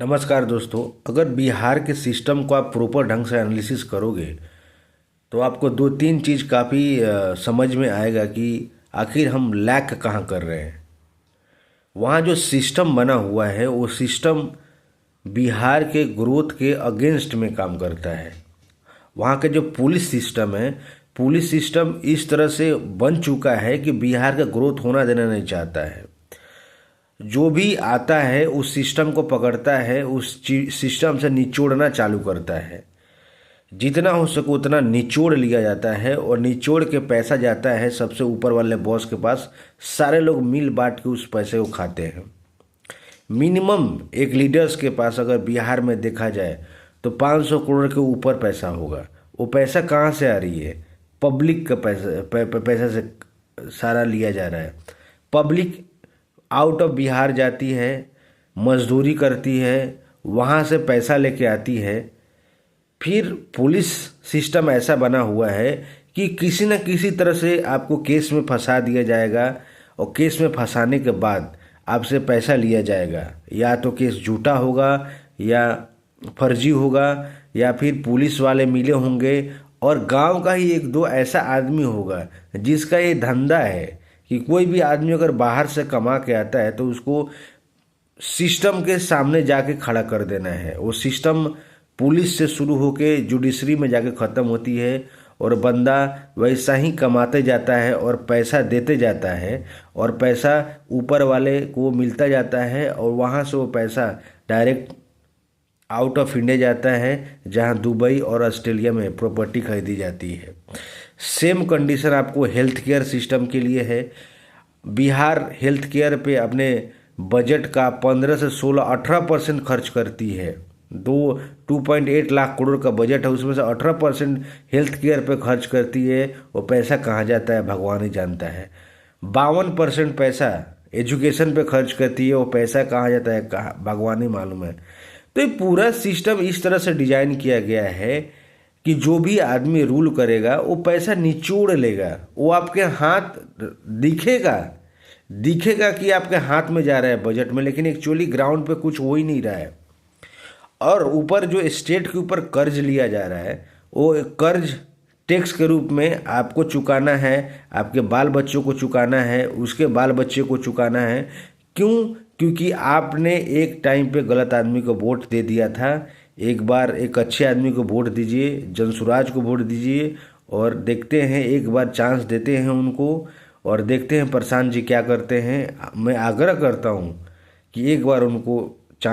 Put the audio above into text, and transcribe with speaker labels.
Speaker 1: नमस्कार दोस्तों। अगर बिहार के सिस्टम को आप प्रॉपर ढंग से एनालिसिस करोगे तो आपको दो तीन चीज़ काफ़ी समझ में आएगा कि आखिर हम लैक कहाँ कर रहे हैं। वहाँ जो सिस्टम बना हुआ है वो सिस्टम बिहार के ग्रोथ के अगेंस्ट में काम करता है। वहाँ के जो पुलिस सिस्टम है, पुलिस सिस्टम इस तरह से बन चुका है कि बिहार का ग्रोथ होना देना नहीं चाहता है। जो भी आता है उस सिस्टम को पकड़ता है, उस सिस्टम से निचोड़ना चालू करता है। जितना हो सके उतना निचोड़ लिया जाता है और निचोड़ के पैसा जाता है सबसे ऊपर वाले बॉस के पास। सारे लोग मिल बांट के उस पैसे को खाते हैं। मिनिमम एक लीडर्स के पास अगर बिहार में देखा जाए तो 500 करोड़ के ऊपर पैसा होगा। वो पैसा कहाँ से आ रही है? पब्लिक का पैसा से सारा लिया जा रहा है। पब्लिक आउट ऑफ बिहार जाती है, मजदूरी करती है, वहाँ से पैसा लेके आती है। फिर पुलिस सिस्टम ऐसा बना हुआ है कि किसी न किसी तरह से आपको केस में फंसा दिया जाएगा और केस में फंसाने के बाद आपसे पैसा लिया जाएगा। या तो केस झूठा होगा या फर्जी होगा या फिर पुलिस वाले मिले होंगे और गांव का ही एक दो ऐसा आदमी होगा जिसका ये धंधा है कि कोई भी आदमी अगर बाहर से कमा के आता है तो उसको सिस्टम के सामने जाके खड़ा कर देना है। वो सिस्टम पुलिस से शुरू होके जुडिशरी में जाके ख़त्म होती है और बंदा वैसा ही कमाते जाता है और पैसा देते जाता है और पैसा ऊपर वाले को मिलता जाता है और वहाँ से वो पैसा डायरेक्ट आउट ऑफ इंडिया जाता है, जहाँ दुबई और ऑस्ट्रेलिया में प्रॉपर्टी खरीदी जाती है। सेम कंडीशन आपको हेल्थ केयर सिस्टम के लिए है। बिहार हेल्थ केयर पे अपने बजट का 15 से 16 18% खर्च करती है। 2.8 लाख करोड़ का बजट है, उसमें से 18% हेल्थ केयर पे खर्च करती है। वो पैसा कहाँ जाता है भगवान ही जानता है। 52% पैसा एजुकेशन पे खर्च करती है, वो पैसा कहाँ जाता है भगवान ही मालूम है। तो ये पूरा सिस्टम इस तरह से डिजाइन किया गया है कि जो भी आदमी रूल करेगा वो पैसा निचोड़ लेगा। वो आपके हाथ दिखेगा दिखेगा कि आपके हाथ में जा रहा है बजट में, लेकिन एक्चुअली ग्राउंड पे कुछ हो ही नहीं रहा है। और ऊपर जो स्टेट के ऊपर कर्ज लिया जा रहा है वो कर्ज टैक्स के रूप में आपको चुकाना है, आपके बाल बच्चों को चुकाना है, उसके बाल बच्चे को चुकाना है। क्यों? क्योंकि आपने एक टाइम पे गलत आदमी को वोट दे दिया था। एक बार एक अच्छे आदमी को वोट दीजिए, जनसुराज को वोट दीजिए और देखते हैं, एक बार चांस देते हैं उनको और देखते हैं प्रशांत जी क्या करते हैं। मैं आग्रह करता हूं कि एक बार उनको